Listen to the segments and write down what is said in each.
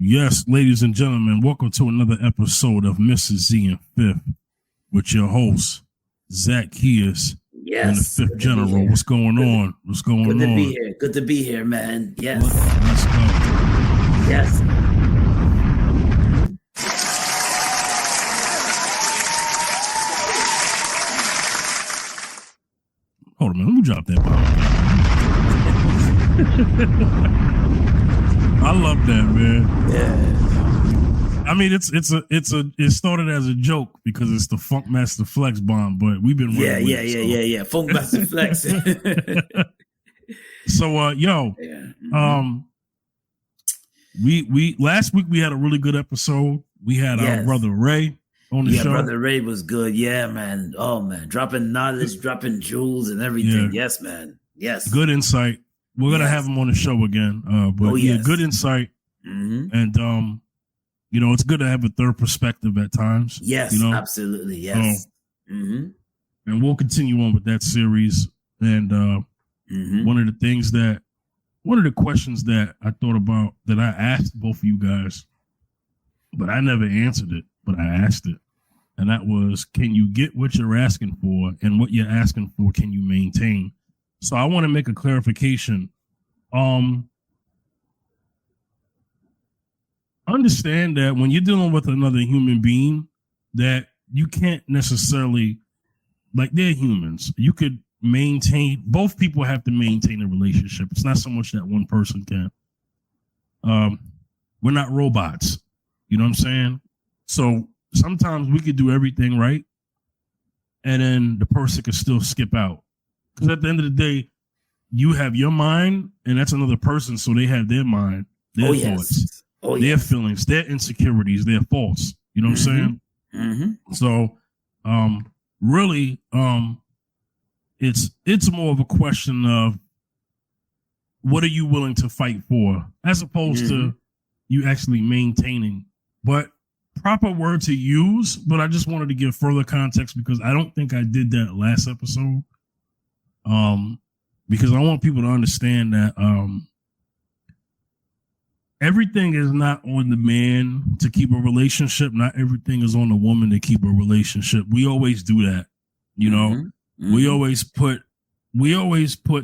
Yes, ladies and gentlemen, welcome to another episode of Mrs. Z and Fifth with your host, Zach Kears and the Fifth General. What's going on? What's going on? Good to be here. Good to be here, man. Yes. Let's go. Yes. Hold on, man. Let me drop that bomb. I love that, man. Yeah. I mean, it started as a joke because it's the Funk Master Flex bomb, but we've been Yeah. Funk Master Flex. So, we last week we had a really good episode. We had our brother Ray on the show. Brother Ray was good. Yeah, man. Oh man, dropping knowledge, dropping jewels, and everything. Yeah. Yes, man. Yes. Good insight. We're gonna have him on the show again. Good insight. Mm-hmm. And it's good to have a third perspective at times. Yes, absolutely. Yes. So, and we'll continue on with that series. And one of the questions that I thought about that I asked both of you guys, but I never answered it, but I asked it. And that was, can you get what you're asking for, and what you're asking for, can you maintain? So I want to make a clarification. Understand that when you're dealing with another human being, that you can't necessarily, like, they're humans. You could maintain, both people have to maintain a relationship. It's not so much that one person can. We're not robots. You know what I'm saying? So sometimes we could do everything right, and then the person could still skip out. Because at the end of the day, you have your mind, and that's another person, so they have their mind, their thoughts, their feelings, their insecurities, their faults. You know what I'm saying? Mm-hmm. So, really, it's more of a question of what are you willing to fight for, as opposed to you actually maintaining. But proper word to use. But I just wanted to give further context because I don't think I did that last episode. Because I want people to understand that everything is not on the man to keep a relationship. Not everything is on the woman to keep a relationship. We always do that. You know, we always put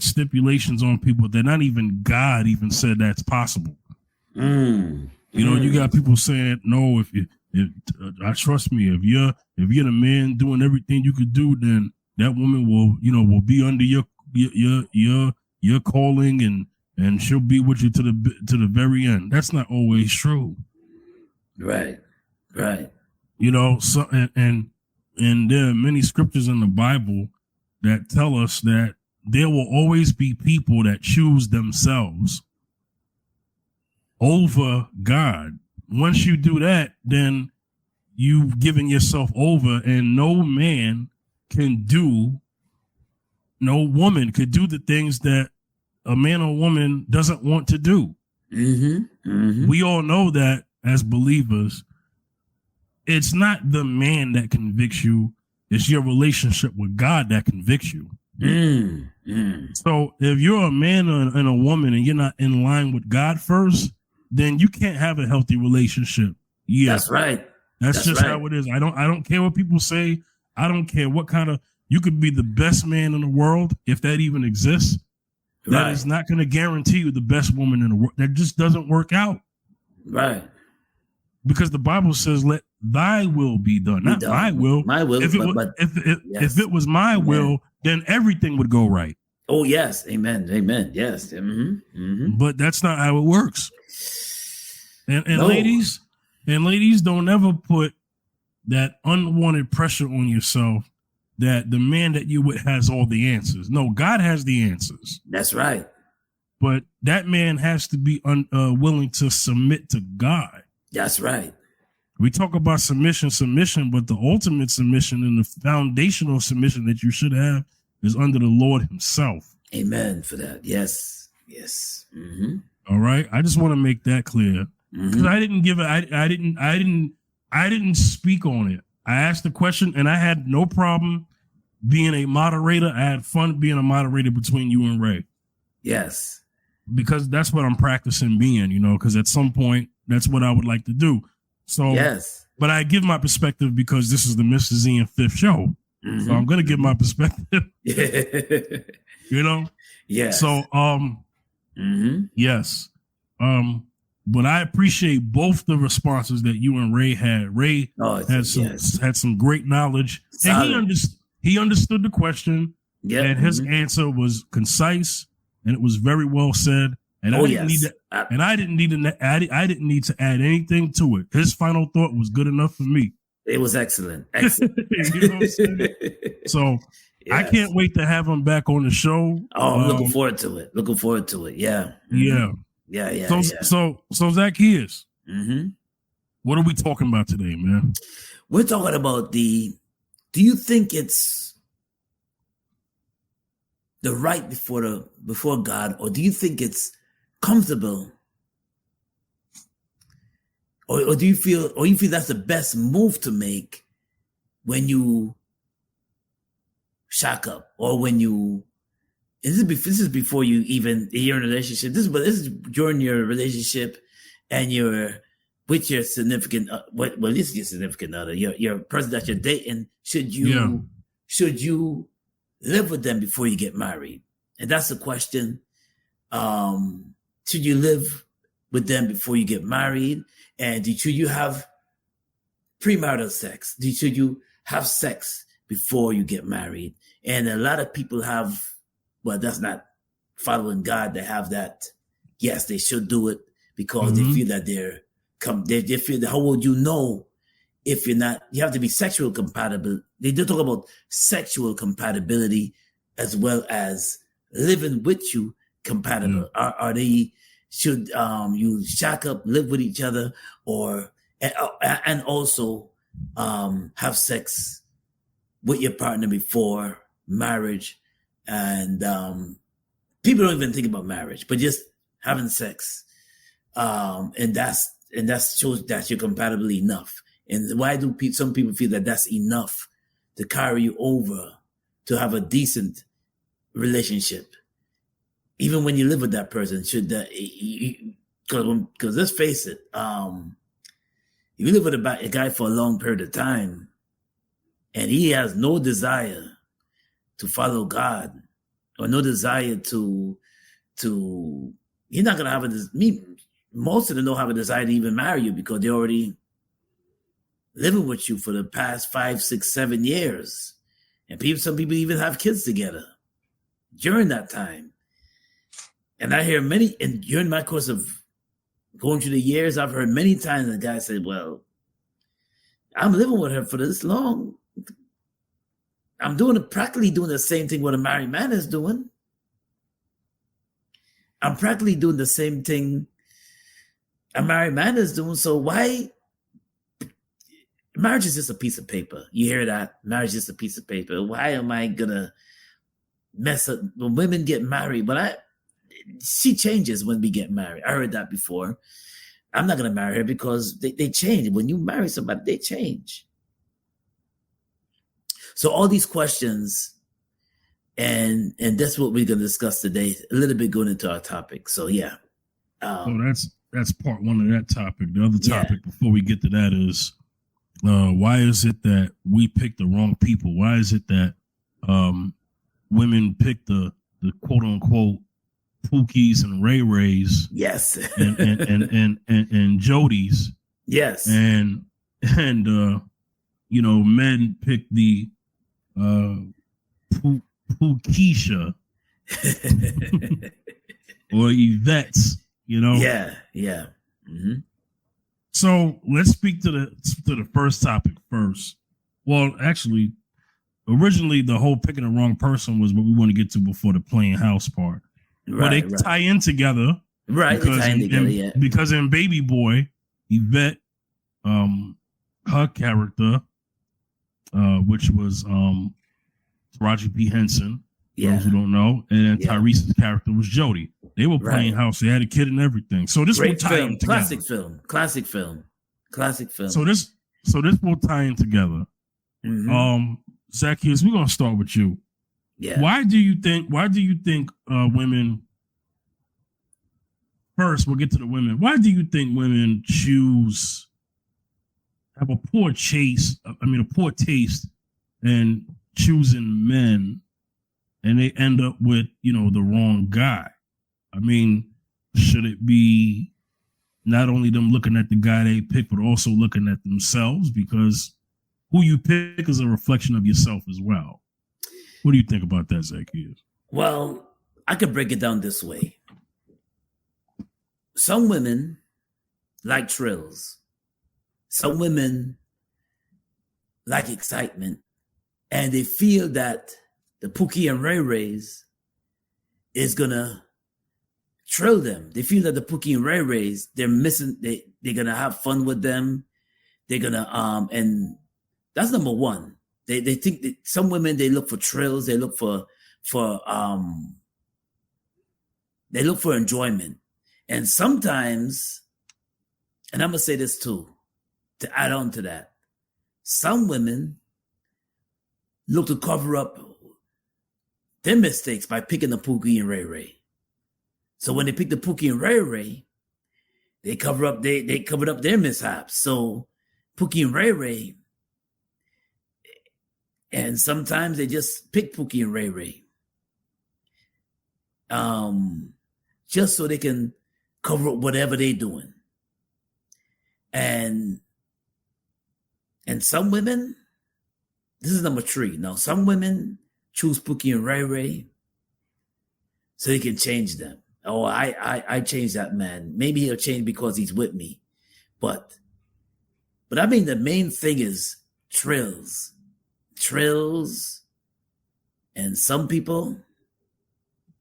stipulations on people that not even God even said that's possible. You know, you got people saying, no, if trust me, if you're the man doing everything you could do, then that woman will be under your calling, and she'll be with you to the very end. That's not always true. Right. You know, so and there are many scriptures in the Bible that tell us that there will always be people that choose themselves over God. Once you do that, then you've given yourself over, and no woman could do the things that a man or woman doesn't want to do. We all know that as believers, it's not the man that convicts you, it's your relationship with God that convicts you. So if you're a man and a woman and you're not in line with God first, then you can't have a healthy relationship. Yeah, that's right. That's just how it is. I don't care what people say. I don't care what kind of, you could be the best man in the world, if that even exists. That is not going to guarantee you the best woman in the world. That just doesn't work out. Right. Because the Bible says, let thy will be done, not my will. My will. If it was my will, then everything would go right. Oh, yes. Amen. Yes. But that's not how it works. And no. ladies, don't ever put that unwanted pressure on yourself that the man that you with has all the answers. No, God has the answers. That's right. But that man has to be willing to submit to God. That's right. We talk about submission, but the ultimate submission and the foundational submission that you should have is under the Lord himself. Amen for that. Yes. All right. I just want to make that clear. Because I didn't give it. I didn't speak on it. I asked the question, and I had no problem being a moderator. I had fun being a moderator between you and Ray. Yes. Because that's what I'm practicing being, because at some point that's what I would like to do. So, yes, but I give my perspective because this is the Mr. Z and Fifth show. So I'm going to give my perspective, you know? Yes. So, yes. But I appreciate both the responses that you and Ray had. Ray had some great knowledge. Solid. And he understood the question. Yep. And his answer was concise and it was very well said. And I didn't need to add anything to it. His final thought was good enough for me. It was excellent. Excellent. You know what I'm saying? So yes. I can't wait to have him back on the show. Oh, I'm looking forward to it. Looking forward to it. Yeah. Yeah. Yeah. So Zacchaeus, what are we talking about today, man? We're talking about do you think it's the right before God, or do you think it's comfortable? Or do you feel that's the best move to make when you shack up, or when this is before you're in a relationship. This is during your relationship and you're with your significant this is your significant other, your person that you're dating. Should you live with them before you get married? And that's the question. Should you live with them before you get married? And should you have premarital sex? Should you have sex before you get married? And a lot of people that's not following God. They have that. Yes, they should do it because they feel that they feel that how would you know if you're not? You have to be sexual compatible. They do talk about sexual compatibility as well as living with you compatible. Are they? Should you shack up, live with each other, and also have sex with your partner before marriage? And people don't even think about marriage, but just having sex, and that shows that you're compatible enough. And why do some people feel that that's enough to carry you over to have a decent relationship? Even when you live with that person, should that, because let's face it, if you live with a guy for a long period of time and he has no desire to follow God or no desire to he's not going to have most of them don't have a desire to even marry you because they're already living with you for the past 5, 6, 7 years. And some people even have kids together during that time. And I hear and during my course of going through the years, I've heard many times the guy say, well, I'm living with her for this long. I'm practically doing the same thing what a married man is doing. I'm practically doing the same thing a married man is doing. So why? Marriage is just a piece of paper. You hear that? Marriage is just a piece of paper. Why am I going to mess up when women get married? But she changes when we get married. I heard that before. I'm not going to marry her because they change. When you marry somebody, they change. So all these questions, and that's what we're going to discuss today, a little bit going into our topic. So yeah. That's part one of that topic. The other topic before we get to that is, why is it that we pick the wrong people? Why is it that women pick the quote unquote Pookies and Ray Rays? Yes. and Jodies. Yes. And men pick the Pookisha or Yvette's, Yeah. Mm-hmm. So let's speak to the first topic first. Well, actually, originally the whole picking the wrong person was what we want to get to before the playing house part. But they tie in together. Right. Because in Baby Boy, Yvette, her character, which was Roger P. Henson, those who don't know, and then Tyrese's character was Jody. They were playing house. They had a kid and everything. So this will tie in together. Classic film. So this will tie in together. Mm-hmm. Zacchaeus, we're gonna start with you. Yeah. Why do you think women first, we'll get to the women. Why do you think women have a poor taste in choosing men, and they end up with, the wrong guy? I mean, should it be not only them looking at the guy they pick, but also looking at themselves? Because who you pick is a reflection of yourself as well. What do you think about that, Zacchaeus? Well, I could break it down this way. Some women like thrills. Some women like excitement. And they feel that the Pookie and Ray Rays is going to thrill them. They feel that the Pookie and Ray Rays, they're going to have fun with them. They're going to, and that's number one. They think that some women, they look for thrills. They look for enjoyment. And sometimes, and I'm going to say this too, to add on to that, some women look to cover up their mistakes by picking the Pookie and Ray Ray. So when they pick the Pookie and Ray Ray, they covered up their mishaps. So Pookie and Ray Ray, and sometimes they just pick Pookie and Ray Ray, just so they can cover up whatever they're doing. And some women, this is number 3. Now, some women choose Pookie and Ray Ray so they can change them. Oh, I changed that man. Maybe he'll change because he's with me. But I mean, the main thing is thrills. And some people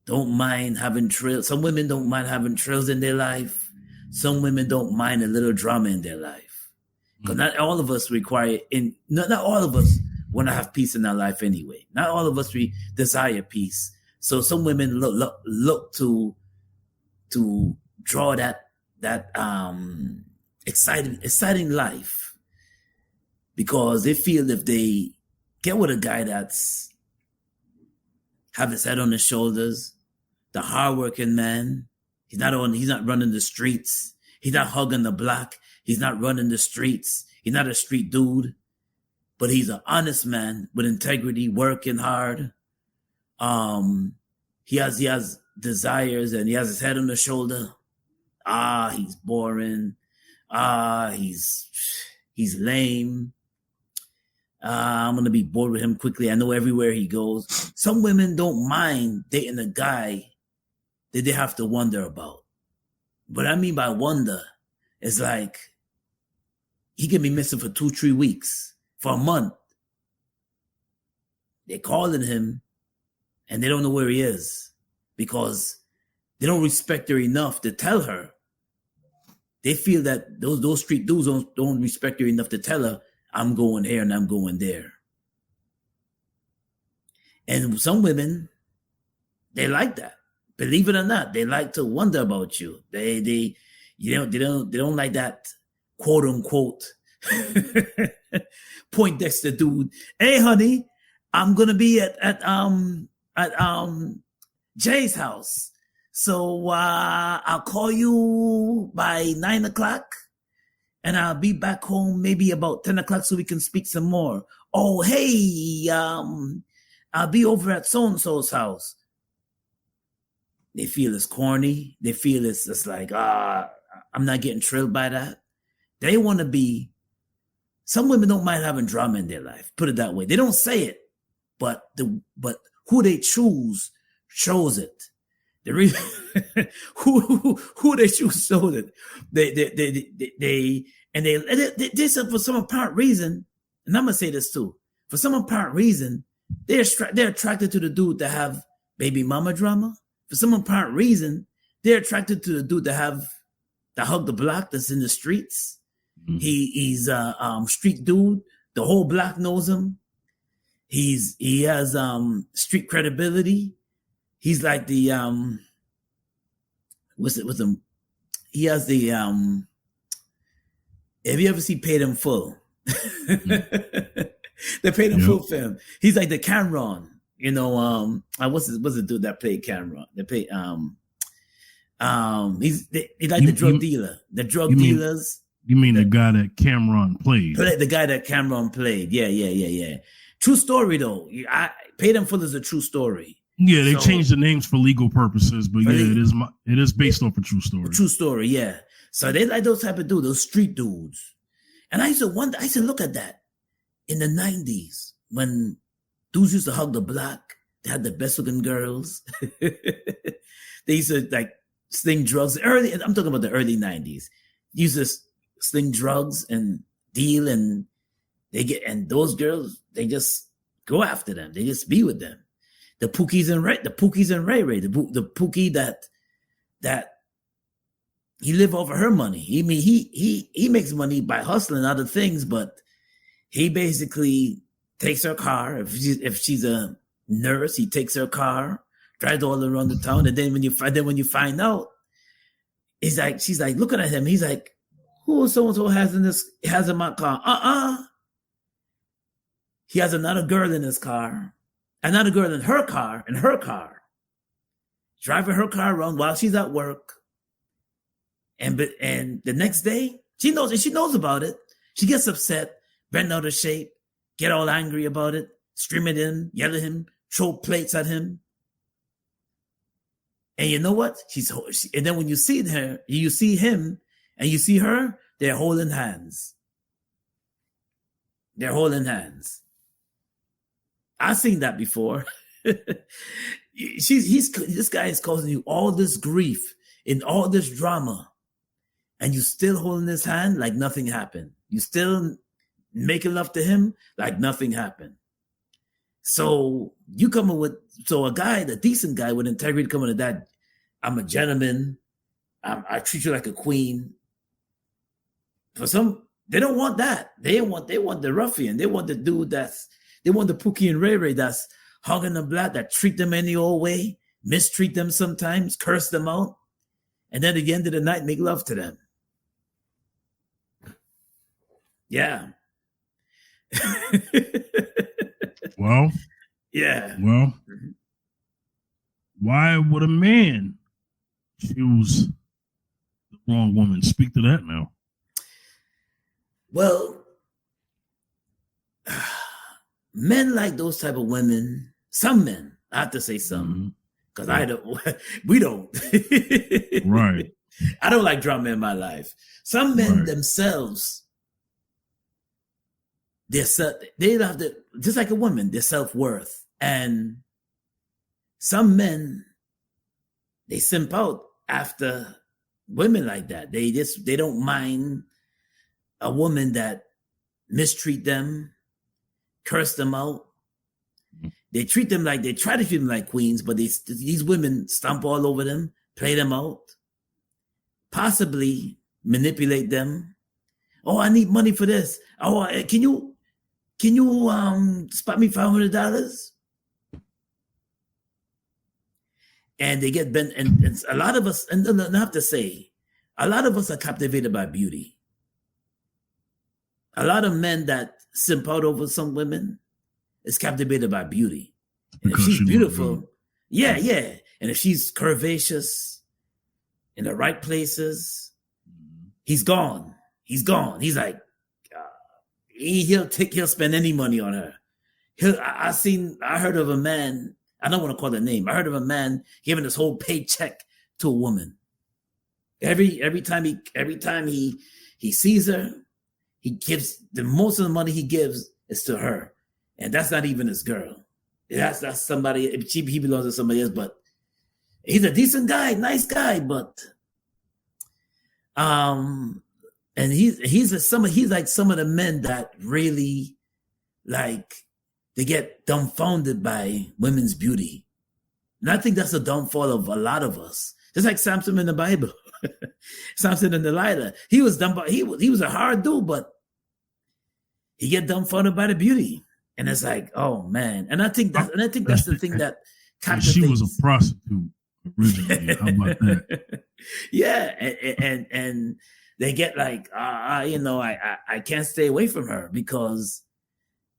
don't mind having thrills. Some women don't mind having thrills in their life. Some women don't mind a little drama in their life. Because not all of us not all of us want to have peace in our life anyway. Not all of us desire peace. So some women look to draw that exciting life, because they feel if they get with a guy that's have his head on his shoulders, the hardworking man, he's not running the streets, he's not hugging the block, he's not running the streets, he's not a street dude, but he's an honest man with integrity, working hard. He has desires, and he has his head on the shoulder. He's boring. He's lame. I'm going to be bored with him quickly. I know everywhere he goes. Some women don't mind dating a guy that they have to wonder about. What I mean by wonder is like, he can be missing for 2-3 weeks, for a month. They're calling him and they don't know where he is because they don't respect her enough to tell her. They feel that those street dudes don't respect her enough to tell her, I'm going here and I'm going there. And some women, they like that. Believe it or not, they like to wonder about you. They don't like that quote unquote Poindexter dude. Hey honey, I'm gonna be at Jay's house. So I'll call you by 9 o'clock and I'll be back home maybe about 10 o'clock so we can speak some more. Oh, hey, I'll be over at so-and-so's house. They feel it's corny. They feel it's just like, I'm not getting thrilled by that. They want to be, some women don't mind having drama in their life. Put it that way. They don't say it, but who they choose shows it. The reason who they choose shows it. They said for some apparent reason, and I'm gonna say this too. For some apparent reason, they're attracted to the dude that have baby mama drama. For some apparent reason, they're attracted to the dude that hug the block, that's in the streets. Mm-hmm. He's a street dude. The whole block knows him. He has street credibility. He's like the he has the have you ever seen Paid in Full? Mm-hmm. The Paid in Full film. He's like the Cameron, what's the dude that played Cameron? They played He's like the drug dealer. The drug dealers. You mean the guy that Cameron played? The guy that Cameron played. Yeah. True story though. I Paid in Full is a true story. Yeah, they changed the names for legal purposes, but it is based off a true story. True story, yeah. So they like those type of dudes, those street dudes. And I used to wonder, I used to look at that in the 90s when dudes used to hug the block. They had the best looking girls. They used to like sling drugs. I'm talking about the early 90s. Used to sling drugs and deal, and those girls, they just go after them. They just be with them. The Pookies and Ray Ray, the Pookie that he live over her money. He makes money by hustling other things, but he basically takes her car. If she's a nurse, he takes her car, drives all around the town, and then when you find out, she's like looking at him. He's like, who so and so has in my car? He has another girl in his car, another girl in her car, driving her car around while she's at work. And the next day, she knows about it. She gets upset, bent out of shape, get all angry about it, scream at him, yell at him, throw plates at him. And you know what? And then when you see her, you see him, and you see her, they're holding hands. I've seen that before. This guy is causing you all this grief and all this drama, and you still holding his hand like nothing happened. You still making love to him like nothing happened. So you coming with a guy, the decent guy with integrity, coming to that. I'm a gentleman. I treat you like a queen. For some, they don't want that. They want the ruffian. They want the dude they want the Pookie and Ray Ray that's hugging the black, that treat them any old way, mistreat them sometimes, curse them out, and then at the end of the night, make love to them. Yeah. Well. Yeah. Well. Why would a man choose the wrong woman? Speak to that now. Well, men like those type of women. Some men, I have to say some, because we don't. Right. I don't like drama in my life. Some men themselves, they have to, just like a woman, their self-worth. And some men, they simp out after women like that. They don't mind a woman that mistreat them, curse them out. They try to treat them like queens, but these women stomp all over them, play them out, possibly manipulate them. Oh, I need money for this. Oh, can you spot me $500? And they get bent, and a lot of us, and I have to say, a lot of us are captivated by beauty. A lot of men that simp out over some women is captivated by beauty. And if she's beautiful, yeah. And if she's curvaceous, in the right places, he's gone. He's like, he'll spend any money on her. I heard of a man, I don't want to call the name. I heard of a man giving his whole paycheck to a woman. Every time he sees her, he gives the most of the money he gives is to her, and that's not even his girl. That's somebody. He belongs to somebody else, but he's a decent guy, nice guy. But and he's like some of the men that really like they get dumbfounded by women's beauty, and I think that's a downfall of a lot of us. Just like Samson in the Bible, Samson and Delilah. He was dumb, he was a hard dude, but he get dumbfounded by the beauty, and it's like, oh man. And I think that's the thing that captivates. She was a prostitute originally. How about that? Yeah, and they get like, I can't stay away from her because,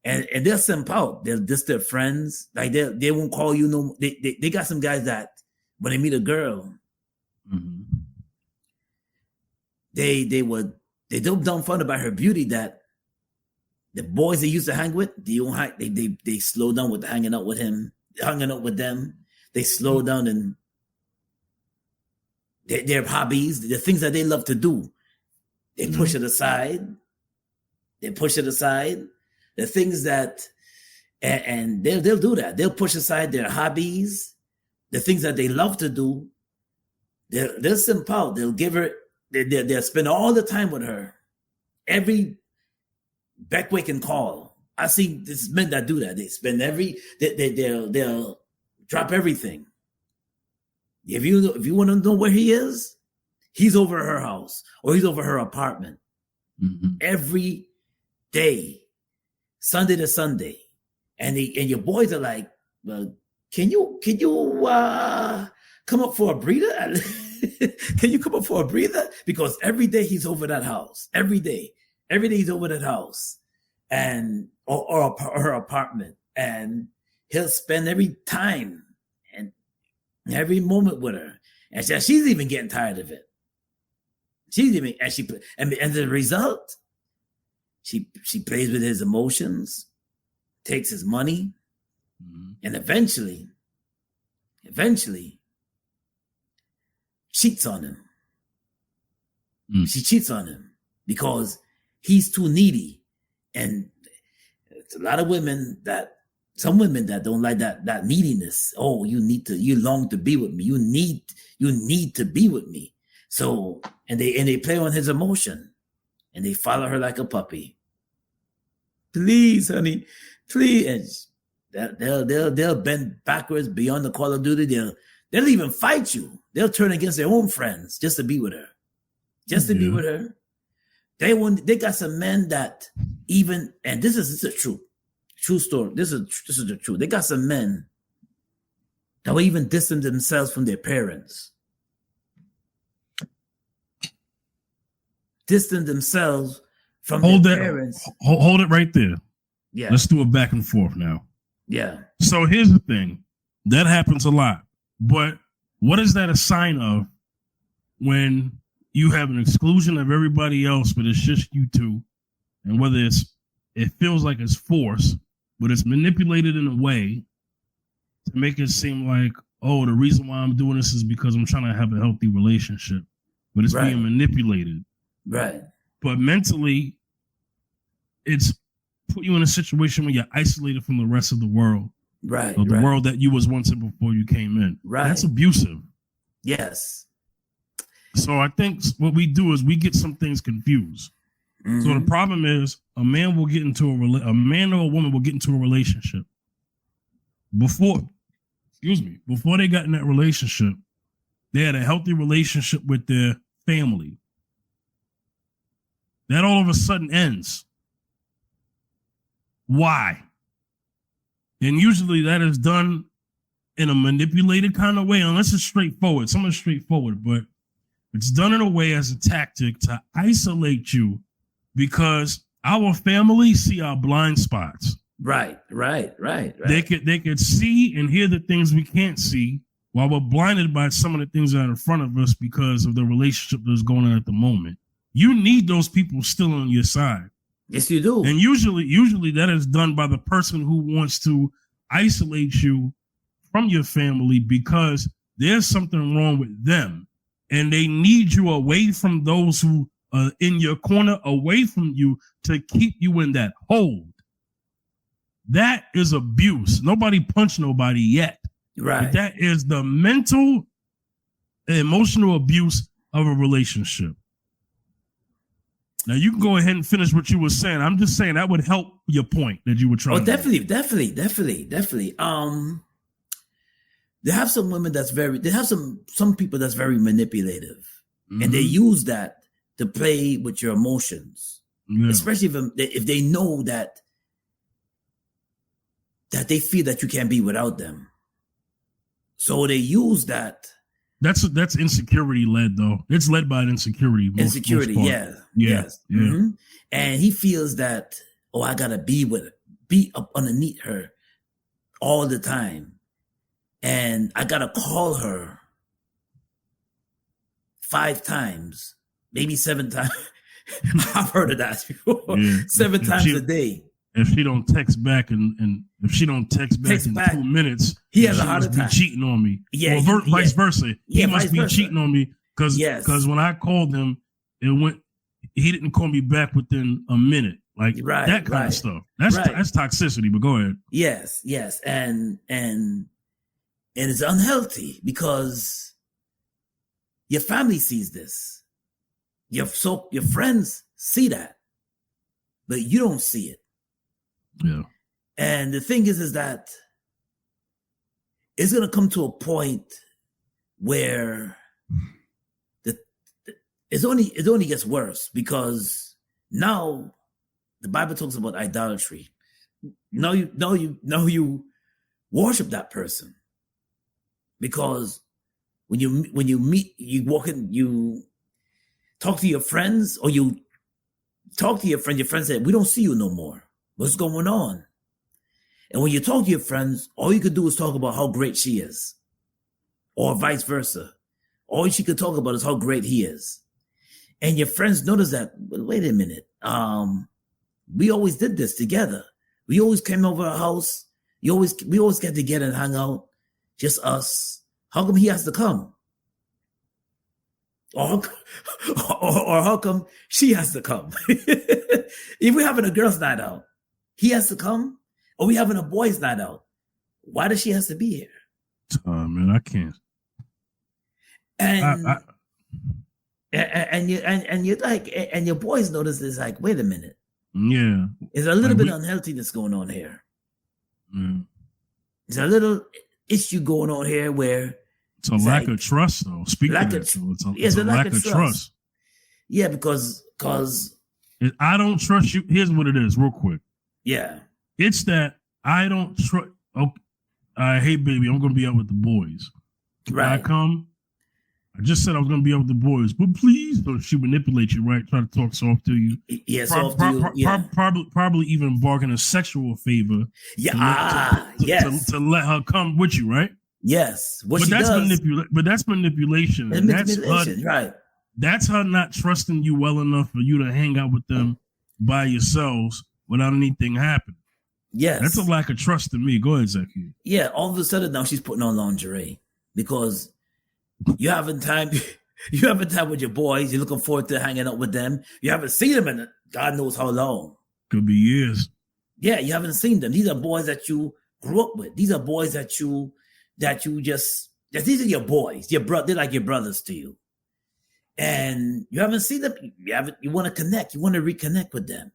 and they'll simp out. They're just their friends. Like they won't call you no. They got some guys that when they meet a girl, Mm-hmm. They don't dumb fun about her beauty that the boys they used to hang with, they slow down with hanging out with them. They slow down and their hobbies, the things that they love to do, they push it aside. They push it aside. The things that, and they'll do that. They'll push aside their hobbies, the things that they love to do. They'll simp out. They'll give her. They'll spend all the time with her. Every back wake and call. I've seen this men that do that. They spend they'll drop everything. If you want to know where he is, he's over her house or he's over her apartment. Mm-hmm. Every day, Sunday to Sunday. And your boys are like, well, can you come up for a breather? Can you come up for a breather? Because every day he's over that house. Every day he's over that house and or her apartment. And he'll spend every time and every moment with her. And she's even getting tired of it. And the result, she plays with his emotions, takes his money, and eventually cheats on him. She cheats on him because he's too needy. And it's a lot of some women that don't like that neediness. Oh, you long to be with me. You need to be with me. So, and they play on his emotion and they follow her like a puppy. Please, honey, please. And they'll bend backwards beyond the call of duty. They'll even fight you. They'll turn against their own friends just to be with her. Just to be with her. They got some men that even, and this is a true story. This is the truth. They got some men that will even distance themselves from their parents. Distance themselves from their parents. Hold it right there. Yeah. Let's do it back and forth now. Yeah. So here's the thing. That happens a lot. But what is that a sign of when you have an exclusion of everybody else, but it's just you two? And whether it feels like it's forced, but it's manipulated in a way to make it seem like, oh, the reason why I'm doing this is because I'm trying to have a healthy relationship. But it's being manipulated. Right. But mentally, it's put you in a situation where you're isolated from the rest of the world. Right. Or the world that you was once in before you came in. Right. That's abusive. Yes. So I think what we do is we get some things confused. Mm-hmm. So the problem is a man or a woman will get into a relationship. Before they got in that relationship, they had a healthy relationship with their family. That all of a sudden ends. Why? And usually that is done in a manipulated kind of way, unless it's straightforward. Someone's straightforward, but it's done in a way as a tactic to isolate you because our family see our blind spots. Right. They could see and hear the things we can't see while we're blinded by some of the things that are in front of us because of the relationship that's going on at the moment. You need those people still on your side. Yes, you do. And usually that is done by the person who wants to isolate you from your family because there's something wrong with them. And they need you away from those who are in your corner, away from you to keep you in that hold. That is abuse. Nobody punched nobody yet. Right. But that is the mental and emotional abuse of a relationship. Now, you can go ahead and finish what you were saying. I'm just saying that would help your point that you were trying to make. Definitely. They have some women they have some people that's very manipulative. Mm-hmm. And they use that to play with your emotions. Yeah. Especially if they know that they feel that you can't be without them. So they use that. That's insecurity led though. It's led by an insecurity. Most yes. Mm-hmm. And he feels that, I gotta be up underneath her all the time. And I gotta call her 5 times, maybe 7 times. I've heard of that before. Yeah. 7 times a day. If she don't text back and if she don't text back in 2 minutes, he has a heart attack. Be cheating on me. Yeah, or vice versa. Yeah, he must be cheating on me because when I called him, he didn't call me back within a minute. Like that kind of stuff. That's toxicity. But go ahead. Yes, and it's unhealthy because your family sees this. Your friends see that, but you don't see it. Yeah. And the thing is that it's going to come to a point where it only gets worse, because now the Bible talks about idolatry. Now you worship that person, because when you meet, you walk in, you talk to your friends, or you talk to your friend. Your friend said, "We don't see you no more. What's going on?" And when you talk to your friends, all you could do is talk about how great she is, or vice versa. All she could talk about is how great he is. And your friends notice that, wait a minute, we always did this together. We always came over our house. We always get together and hang out, just us. How come he has to come? Or how come she has to come? If we're having a girls' night out, he has to come, or we having a boys' night out, why does she has to be here? Man, I can't. And you're like, and your boys notice this, like, wait a minute. Yeah. There's a little bit of unhealthiness going on here. Mm. There's a little issue going on here where it's a lack of trust, though. Speaking of that, it's a lack of trust. Yeah, because I don't trust you. Here's what it is, real quick. Yeah. It's that I don't trust. Okay, hey, baby, I'm going to be out with the boys. Right. I come. I just said I was going to be out with the boys, but please don't. She manipulate you, right? Try to talk soft to you. Yeah, soft to you. Yeah. Probably even bargain a sexual favor. Yeah. To let her come with you, right? Yes. But that's manipulation. Manipulation, right? That's her not trusting you well enough for you to hang out with them by yourselves without anything happening. Yes. That's a lack of trust to me. Go ahead, Zaki. Yeah, all of a sudden now she's putting on lingerie because you having time with your boys. You're looking forward to hanging out with them. You haven't seen them in God knows how long. Could be years. Yeah, you haven't seen them. These are boys that you grew up with. These are boys that you just these are your boys. They're like your brothers to you. And you haven't seen them. You want to connect. You want to reconnect with them.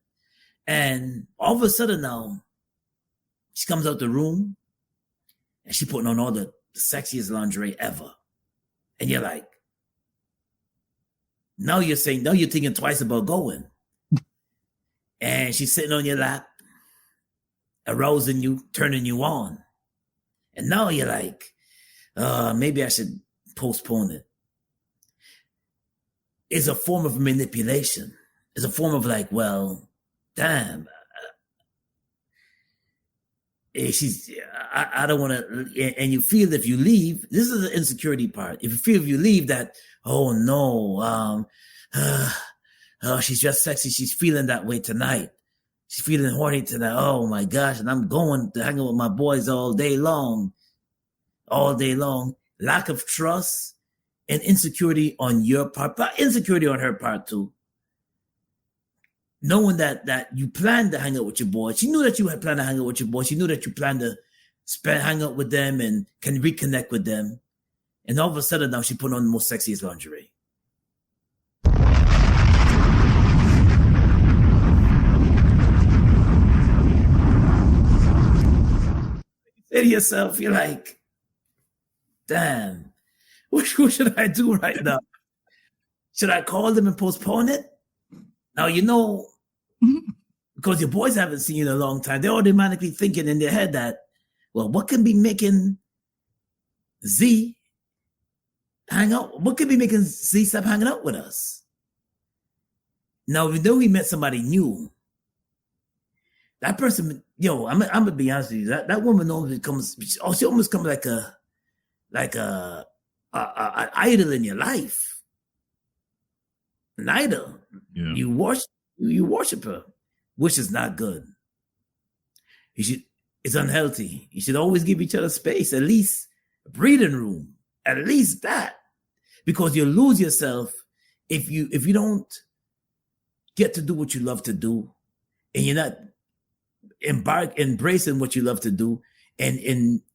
And all of a sudden now, she comes out the room and she putting on all the sexiest lingerie ever. And you're like, now you're thinking twice about going. And she's sitting on your lap, arousing you, turning you on. And now you're like, maybe I should postpone it. It's a form of manipulation. It's a form of like, well, damn. I don't want to, and you feel if you leave, this is the insecurity part. If you feel if you leave that, oh no, she's just sexy. She's feeling that way tonight. She's feeling horny tonight. Oh my gosh. And I'm going to hang out with my boys all day long. Lack of trust and insecurity on your part, but insecurity on her part too. Knowing that you planned to hang out with your boys. She knew that you had planned to hang out with your boys. She knew that you planned to hang out with them and can reconnect with them. And all of a sudden now she put on the most sexiest lingerie. You say to yourself, you're like, damn, what should I do right now? Should I call them and postpone it? Now, because your boys haven't seen you in a long time, they're automatically thinking in their head that, well, what can be making Z hang out? What could be making Z stop hanging out with us? Now, if you know he met somebody new, that person, I'm gonna be honest with you, that woman almost becomes, she almost comes like an idol in your life. Neither. Yeah. You worship her, which is not good. It's unhealthy. You should always give each other space, at least breathing room, at least that, because you lose yourself if you don't get to do what you love to do, and you're not embracing what you love to do, and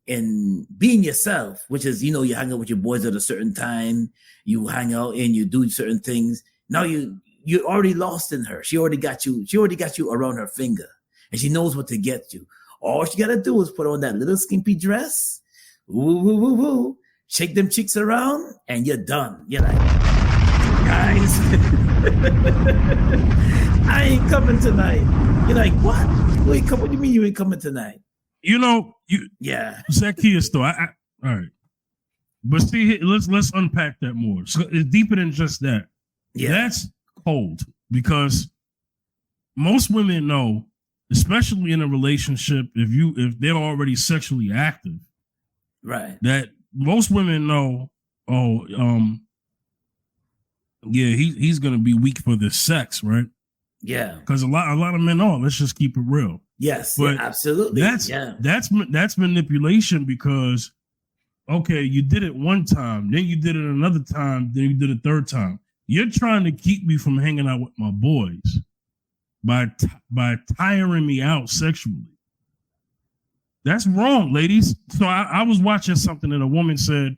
in being yourself, which is, you hang out with your boys at a certain time, you hang out and you do certain things. Now you're already lost in her. She already got you around her finger, and she knows what to get you. All she gotta do is put on that little skimpy dress, woo, woo, woo, woo, shake them cheeks around, and you're done. You're like, guys, I ain't coming tonight. You're like, what? What do you mean you ain't coming tonight? Zacchaeus though. All right, but see, let's unpack that more. So it's deeper than just that. Yeah, that's cold, because most women know, especially in a relationship, if they're already sexually active, right? That most women know. He's gonna be weak for the sex, right? Yeah, because a lot of men know. Let's just keep it real. Yes, but absolutely. That's manipulation, because okay, you did it one time, then you did it another time, then you did it a third time. You're trying to keep me from hanging out with my boys by tiring me out sexually. That's wrong, ladies. So I was watching something and a woman said,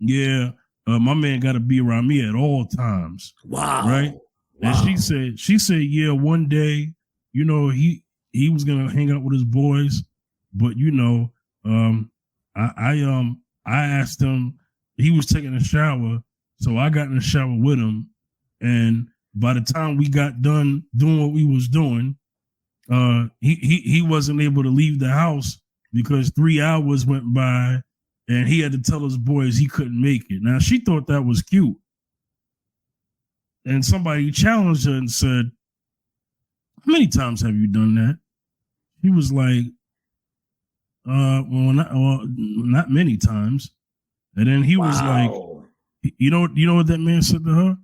"Yeah, my man got to be around me at all times." Wow, right? Wow. And she said, "Yeah, one day, he was gonna hang out with his boys, but I asked him. He was taking a shower, so I got in the shower with him, and by the time we got done doing what we was doing, he wasn't able to leave the house because 3 hours went by, and he had to tell his boys he couldn't make it." Now she thought that was cute, and somebody challenged her and said, "How many times have you done that?" He was like, not many times. And then he was like, you know what that man said to her?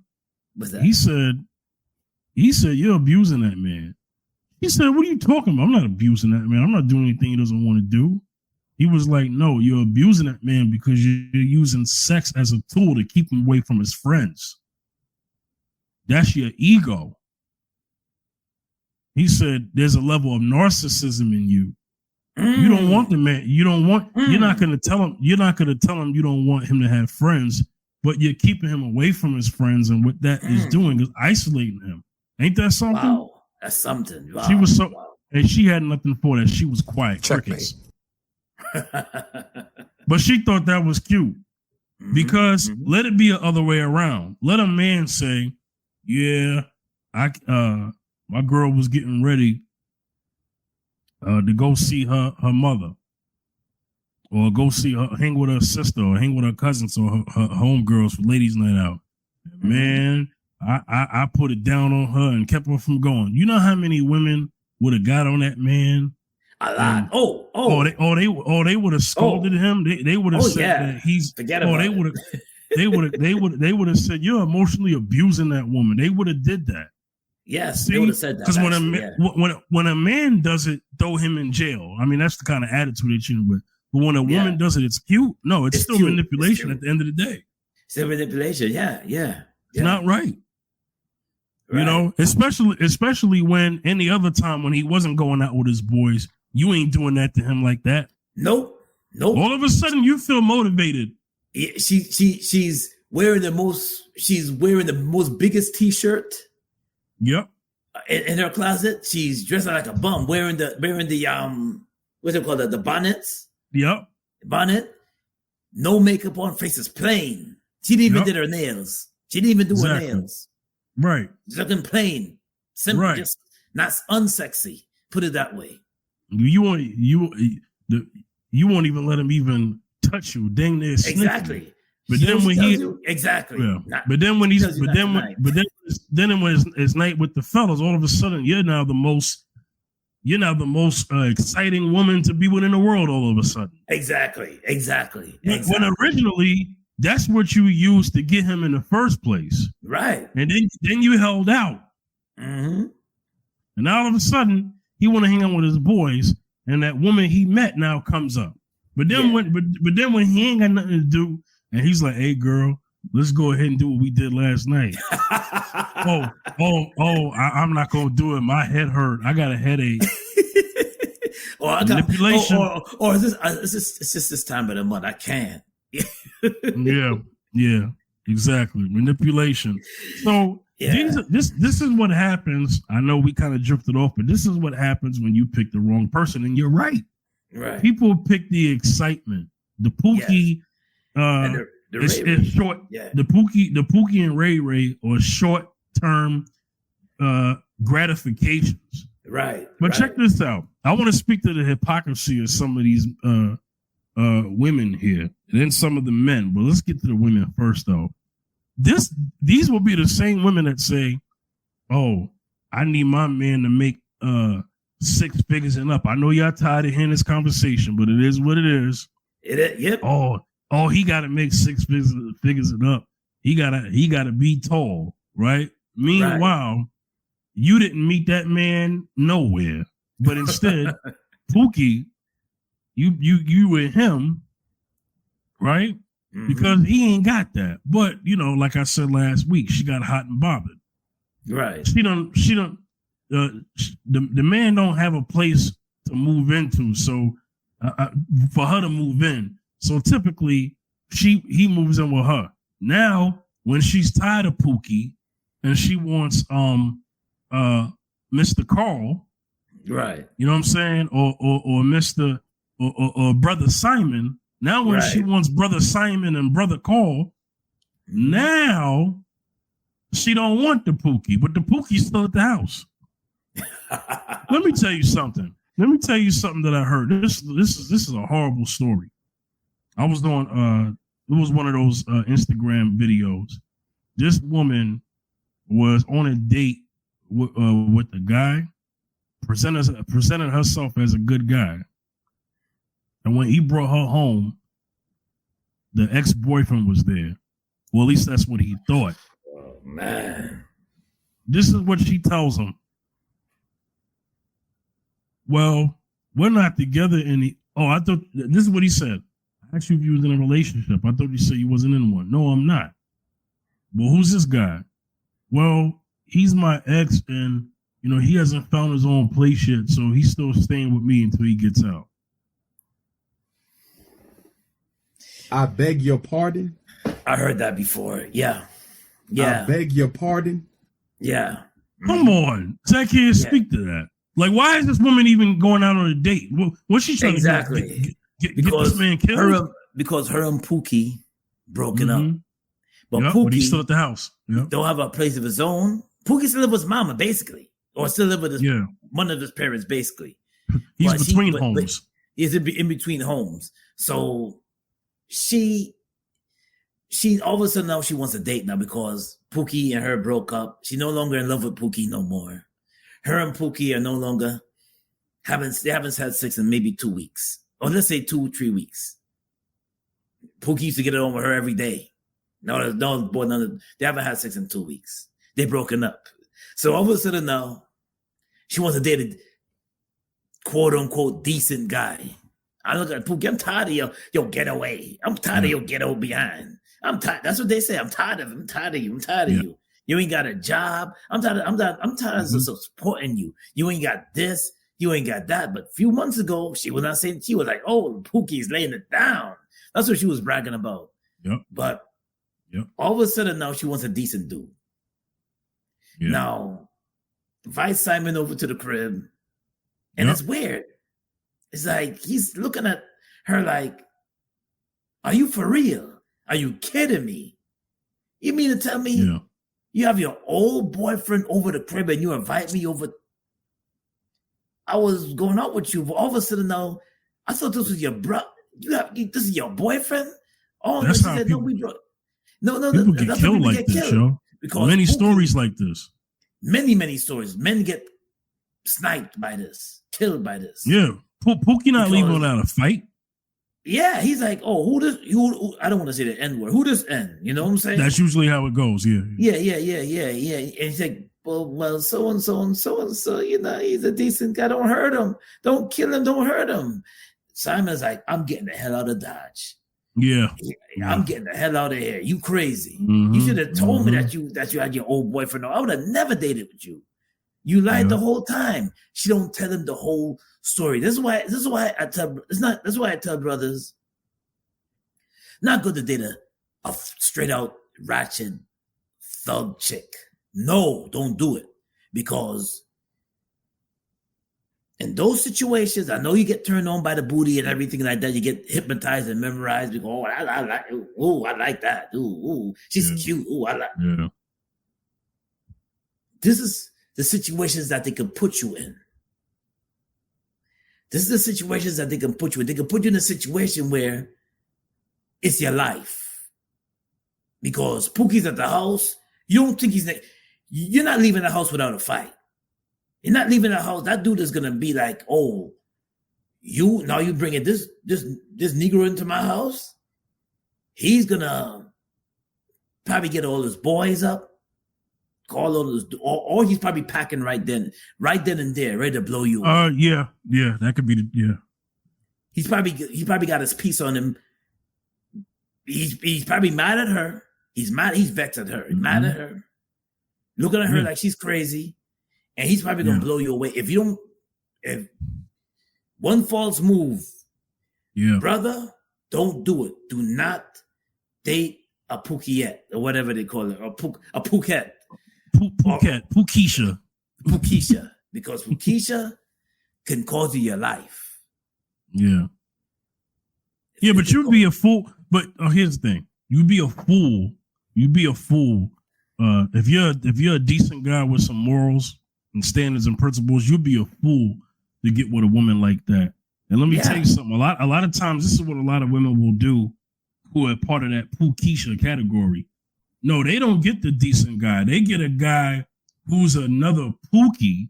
What's that? He said, "You're abusing that man." He said, "What are you talking about? I'm not abusing that man. I'm not doing anything he doesn't want to do." He was like, "No, you're abusing that man because you're using sex as a tool to keep him away from his friends. That's your ego." He said, "There's a level of narcissism in you. You don't want the man. You're not going to tell him. You're not going to tell him you don't want him to have friends, but you're keeping him away from his friends, and what that is doing is isolating him. Ain't that something?" Wow, that's something. Wow. She was and she had nothing for that. She was quiet. Crickets. But she thought that was cute, because let it be the other way around. Let a man say, "Yeah, my girl was getting ready to go see her mother, or go hang with her sister, or hang with her cousins, or her homegirls for ladies' night out. Man, I put it down on her and kept her from going." You know how many women would have got on that man? A lot. They would have scolded him. They would have said that he's. Forget about They would have said, "You're emotionally abusing that woman." They would have did that. Yes, they would have said that. Because when a man does it, throw him in jail. I mean, that's the kind of attitude they shoot with. But when a woman does it, it's cute. No, it's still cute. Manipulation at the end of the day. Still manipulation. Yeah. It's not right. Especially when any other time when he wasn't going out with his boys, you ain't doing that to him like that. Nope. All of a sudden, you feel motivated. She's wearing the most biggest T-shirt. Yep. In her closet, she's dressing like a bum, wearing the what's it called, the bonnets. Yep. Bonnet. No makeup on, face is plain. She didn't even did her nails. She didn't even do her nails. Right. Just looking plain, simple, just not unsexy. Put it that way. You won't even let him even touch you. Dang near exactly. But then when it's night with the fellas, all of a sudden you're now the most exciting woman to be with in the world. All of a sudden, exactly. When originally that's what you used to get him in the first place. Right. And then you held out. Mm-hmm. And all of a sudden, he want to hang out with his boys, and that woman he met now comes up. But then when he ain't got nothing to do, and he's like, "Hey, girl, let's go ahead and do what we did last night." I'm not gonna do it. My head hurt. I got a headache. Manipulation. Or it's just this time of the month. I can't. Yeah, exactly. Manipulation. So this is what happens. I know we kind of drifted off, but this is what happens when you pick the wrong person. And you're right. Right. People pick the excitement. The Pookie it's short. Yeah. The Pookie and Ray Ray are short term gratifications. Right. But check this out. I want to speak to the hypocrisy of some of these women here, and then some of the men. But let's get to the women first, though. These will be the same women that say, "Oh, I need my man to make 6 figures and up." I know y'all tired of hearing this conversation, but it is what it is. Yep. Oh, he got to make 6 figures and up. He gotta be tall, right? Meanwhile, you didn't meet that man nowhere, but instead, Pookie, you with him, right? Mm-hmm. Because he ain't got that. But like I said last week, she got hot and bothered. Right. She don't. The man don't have a place to move into, so for her to move in. So typically, he moves in with her. Now, when she's tired of Pookie and she wants Mr. Carl, right? You know what I'm saying, or Mr. or Brother Simon. Now, when she wants Brother Simon and Brother Carl, now she don't want the Pookie, but the Pookie's still at the house. Let me tell you something. That I heard. This is a horrible story. I was on it was one of those Instagram videos. This woman was on a date with the guy, presented herself as a good guy. And when he brought her home, the ex-boyfriend was there. Well, at least that's what he thought. Oh, man. This is what she tells him. Well, we're not together I thought this is what he said. I asked you if you was in a relationship. I thought you said you wasn't in one. No, I'm not. Well, who's this guy? Well, he's my ex, and he hasn't found his own place yet, so he's still staying with me until he gets out. I beg your pardon? I heard that before. Yeah. I beg your pardon? Yeah. Come on. Zach can't speak to that. Like, why is this woman even going out on a date? What's she trying to do? Get this man killed? Because her and Pookie broken up. But Pookie, but he's still at the house. Don't have a place of his own. Pookie still live with his mama, basically. Or still live with one of his parents, basically. He's between homes. He's in between homes. So she all of a sudden now she wants a date now because Pookie and her broke up. She's no longer in love with Pookie no more. Her and Pookie are no longer they haven't had sex in maybe 2 weeks. Or let's say 2-3 weeks. Pookie used to get it on with her every day. No, they haven't had sex in 2 weeks. They broken up. So all of a sudden now, she wants to date a quote unquote decent guy. I look at Pookie, I'm tired of your getaway. I'm tired of your ghetto behind. I'm tired. That's what they say. I'm tired of him. I'm tired of you. I'm tired of you. You ain't got a job. I'm tired of supporting you. You ain't got this. You ain't got that. But a few months ago, she was not saying, she was like, oh, Pookie's laying it down. That's what she was bragging about. Yep. But all of a sudden now she wants a decent dude. Yep. Now, invite Simon over to the crib. And it's weird. It's like he's looking at her like, are you for real? Are you kidding me? You mean to tell me you have your old boyfriend over the crib and you invite me over? I was going out with you, but all of a sudden now, I thought this was your brother. This is your boyfriend? Oh, that's how said, people, no, people get killed like this, yo. Because many stories like this. Many stories. Men get sniped by this, killed by this. Yeah. Pookie not leaving without a fight. Yeah, he's like, oh, who I don't want to say the N word. Who this N? You know what I'm saying? That's usually how it goes. Yeah. Yeah. And he's like, well, so and so, you know, he's a decent guy. Don't hurt him. Don't kill him. Don't hurt him. Simon's like, I'm getting the hell out of Dodge. Yeah. I'm getting the hell out of here. You crazy. Mm-hmm. You should have told me that you had your old boyfriend. I would have never dated with you. You lied the whole time. She don't tell him the whole story. This is why I tell brothers, not good to date a straight out ratchet thug chick. No, don't do it. Because in those situations, I know you get turned on by the booty and everything like that. You get hypnotized and memorized. You go, oh, I like, ooh, I like that. Ooh, she's cute. Ooh, I like. Yeah. This is the situations that they can put you in. This is the situations that they can put you in. They can put you in a situation where it's your life. Because Pookie's at the house, you don't think you're not leaving the house without a fight. You're not leaving the house. That dude is gonna be like, oh, you bringing this Negro into my house? He's gonna probably get all his boys up, call all his, or he's probably packing right then and there, ready to blow you up. Yeah, that could be He's probably got his piece on him. He's probably mad at her. He's vexed at her. He's mad at her, looking at her like she's crazy. And he's probably gonna blow you away if one false move, brother, don't do it. Do not date a Pookiette or whatever they call it, or a Phuket. Pookisha, because Pookisha can cause you your life. Yeah, but you'd be a fool. But here's the thing: you'd be a fool. If you're a decent guy with some morals and standards and principles, you'd be a fool to get with a woman like that. And let me tell you something. A lot of times, this is what a lot of women will do who are part of that Pookisha category. No, they don't get the decent guy. They get a guy who's another Pookie,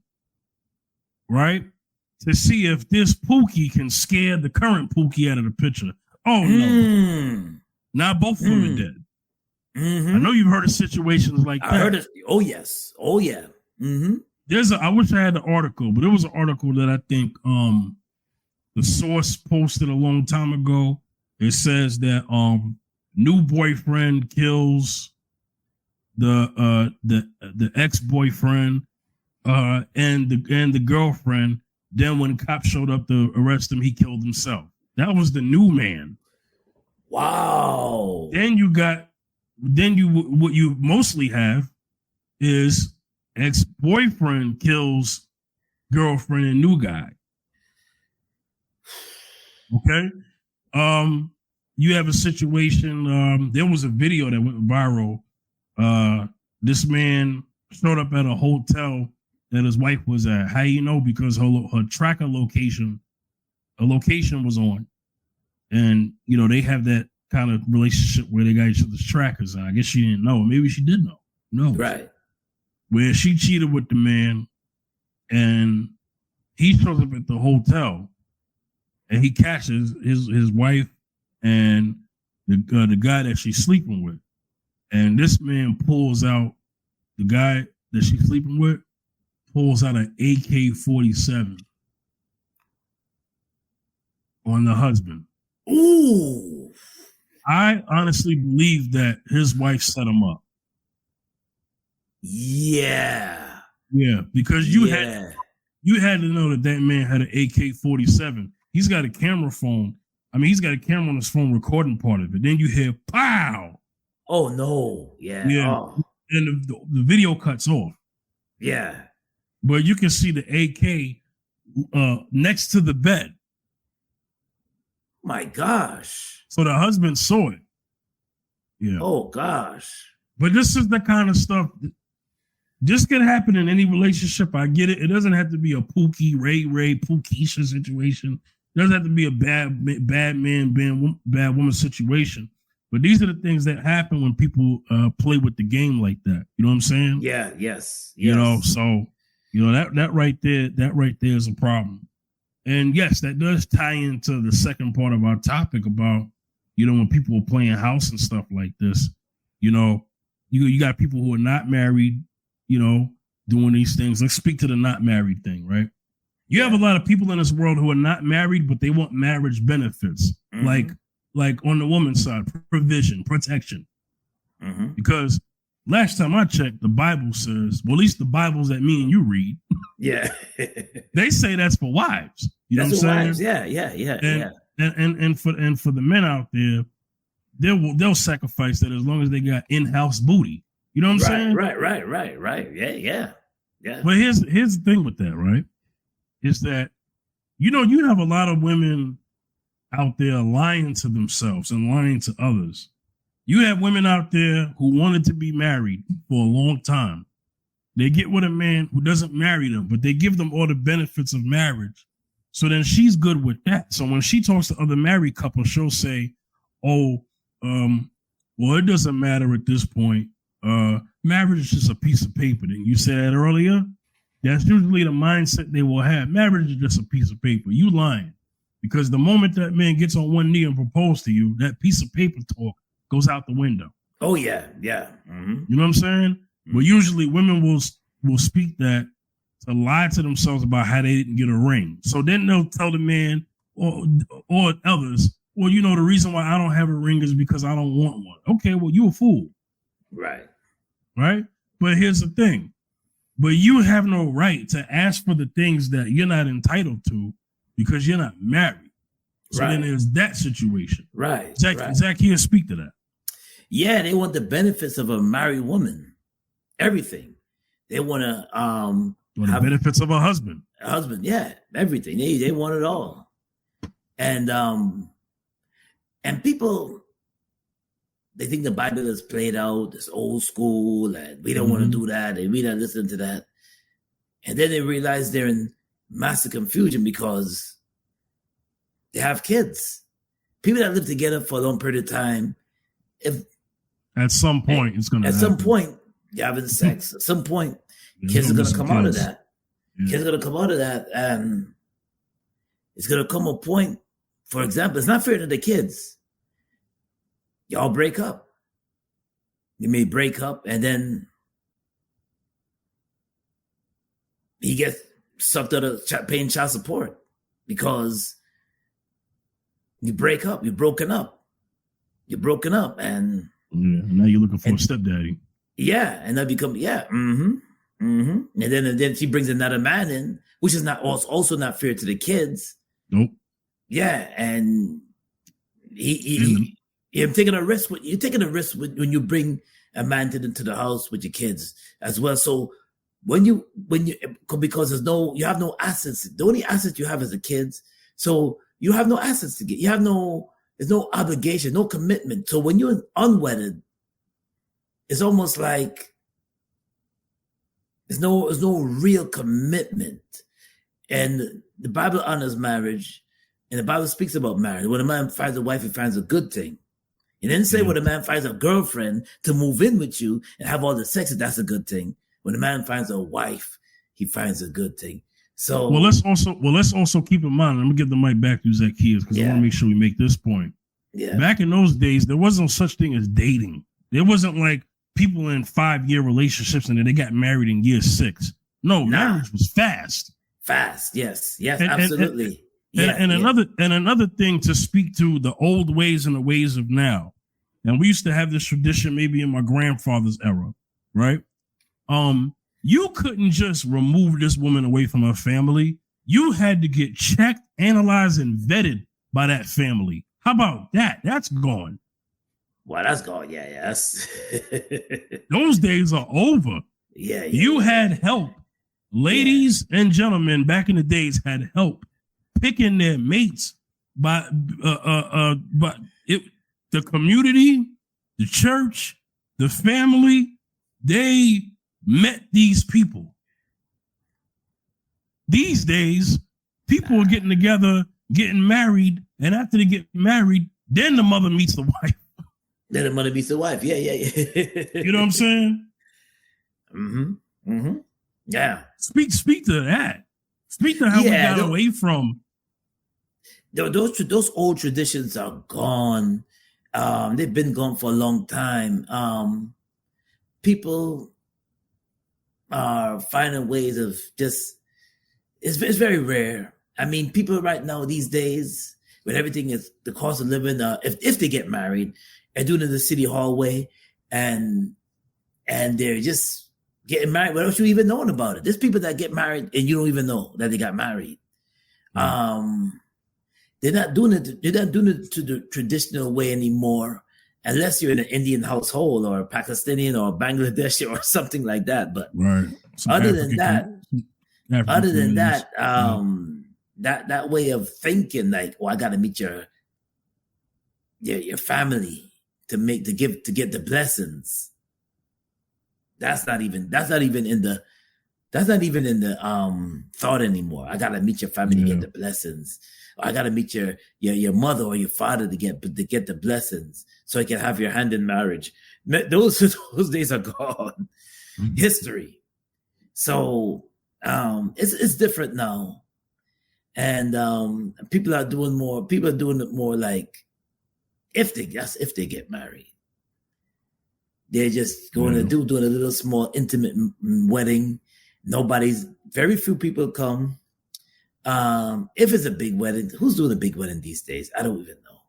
right? To see if this Pookie can scare the current Pookie out of the picture. Oh, no. Now both of them are dead. I know you've heard of situations like that. I heard it. Oh, yes. Oh, yeah. I wish I had the article, but there was an article that I think the source posted a long time ago. It says that new boyfriend kills the ex-boyfriend and the girlfriend. Then when cops showed up to arrest him, he killed himself. That was the new man. Wow. What you mostly have is ex-boyfriend kills girlfriend and new guy. Okay. You have a situation. There was a video that went viral. This man showed up at a hotel that his wife was at. How you know? Because her tracker location was on, and you know they have that kind of relationship where they got each other's trackers. And I guess she didn't know. Maybe she did know. No, right. Where she cheated with the man, and he shows up at the hotel, and he catches his wife and the guy that she's sleeping with, and this man pulls out the guy that she's sleeping with, pulls out an AK-47 on the husband. Ooh. I honestly believe that his wife set him up. Yeah. Yeah, because you had to know that man had an AK-47. He's got a camera phone. I mean, he's got a camera on his phone recording part of it. Then you hear pow. Oh no. Yeah. Oh. And the video cuts off. Yeah. But you can see the AK next to the bed. My gosh. So the husband saw it. Yeah. Oh gosh. But this is the kind of stuff. This can happen in any relationship. I get it. It doesn't have to be a Pookie, Ray, Pookisha situation. It doesn't have to be a bad man, bad woman situation. But these are the things that happen when people play with the game like that. You know what I'm saying? Yeah. Yes. You know, so you know that right there is a problem. And yes, that does tie into the second part of our topic about, when people are playing house and stuff like this, you got people who are not married, doing these things. Let's speak to the not married thing, right? You have a lot of people in this world who are not married, but they want marriage benefits, like on the woman's side, provision, protection. Because last time I checked, the Bible says, well, at least the Bibles that me and you read, they say that's for wives. You know what I'm saying? Yeah. And for the men out there, they'll sacrifice that as long as they got in-house booty. You know what I'm saying? Right. Yeah. But here's the thing with that, right? Is that you have a lot of women out there lying to themselves and lying to others. You have women out there who wanted to be married for a long time. They get with a man who doesn't marry them, but they give them all the benefits of marriage. So then she's good with that. So when she talks to other married couples, she'll say, well, it doesn't matter at this point. Marriage is just a piece of paper. Didn't you say that earlier? That's usually the mindset they will have. Marriage is just a piece of paper. You lying. Because the moment that man gets on one knee and proposes to you, that piece of paper talk goes out the window. Oh, yeah. You know what I'm saying? But usually women will speak that to lie to themselves about how they didn't get a ring. So then they'll tell the man or others, well, the reason why I don't have a ring is because I don't want one. Okay, well, you a fool. Right. But here's the thing. But you have no right to ask for the things that you're not entitled to because you're not married. So then there's that situation. Right. Zach here, speak to that. Yeah, they want the benefits of a married woman. Everything. They want to the benefits of a husband. Everything. They want it all. And people, they think the Bible is played out, it's old school, and we don't want to do that, and we don't listen to that. And then they realize they're in massive confusion because they have kids. People that live together for a long period of time, if at some point it's gonna at some point you're having sex, at some point kids are gonna come out of that. Kids are gonna come out of that, and it's gonna come a point, for example, it's not fair to the kids. Y'all break up. You may break up, and then he gets sucked out of paying child support because you break up. You're broken up, and now you're looking for a stepdaddy. Yeah, and that become and then she brings another man in, which is not also not fair to the kids. Nope. Yeah, and you're taking a risk. You're taking a risk when you bring a man to the house with your kids as well. So because you have no assets. The only assets you have is the kids. So you have no assets to get. There's no obligation, no commitment. So when you're unwedded, it's almost like there's no real commitment. And the Bible honors marriage, and the Bible speaks about marriage. When a man finds a wife, he finds a good thing. It didn't say when a man finds a girlfriend to move in with you and have all the sex, that's a good thing. When a man finds a wife, he finds a good thing. So let's also keep in mind. I'm gonna give the mic back to Zacchaeus because I want to make sure we make this point. Yeah. Back in those days, there wasn't such thing as dating. There wasn't like people in 5-year relationships and then they got married in year 6. No, marriage was fast. Fast, yes, absolutely. Another thing to speak to the old ways and the ways of now. And we used to have this tradition maybe in my grandfather's era, right? You couldn't just remove this woman away from her family. You had to get checked, analyzed, and vetted by that family. How about that? That's gone. Well, that's gone. Yeah. Those days are over. Yeah. You had help. Ladies and gentlemen back in the days had help picking their mates by the community, the church, the family. They met these people. These days, people are getting together, getting married, and after they get married, then the mother meets the wife. Then the mother meets the wife. Yeah. You know what I'm saying? Mm-hmm. Yeah. Speak to that. Speak to how we got away from those old traditions are gone. They've been gone for a long time. People are finding ways of just. It's very rare. I mean, people right now these days, when everything is the cost of living, if they get married and doing it in the city hallway, and they're just getting married without you even knowing about it. There's people that get married and you don't even know that they got married. They're not doing it. They're not doing it to the traditional way anymore, unless you're in an Indian household or a Pakistani or Bangladeshi or something like that. But other than that, that way of thinking, like, oh, I got to meet your family to get the blessings. That's not even in the thought anymore. I got to meet your family to get the blessings. Or I got to meet your mother or your father to get the blessings, so I can have your hand in marriage. Those days are gone. Mm-hmm. History. So it's different now, and people are doing it more like if they get married, they're just going to doing a little small intimate wedding. Very few people come. If it's a big wedding, who's doing a big wedding these days? I don't even know.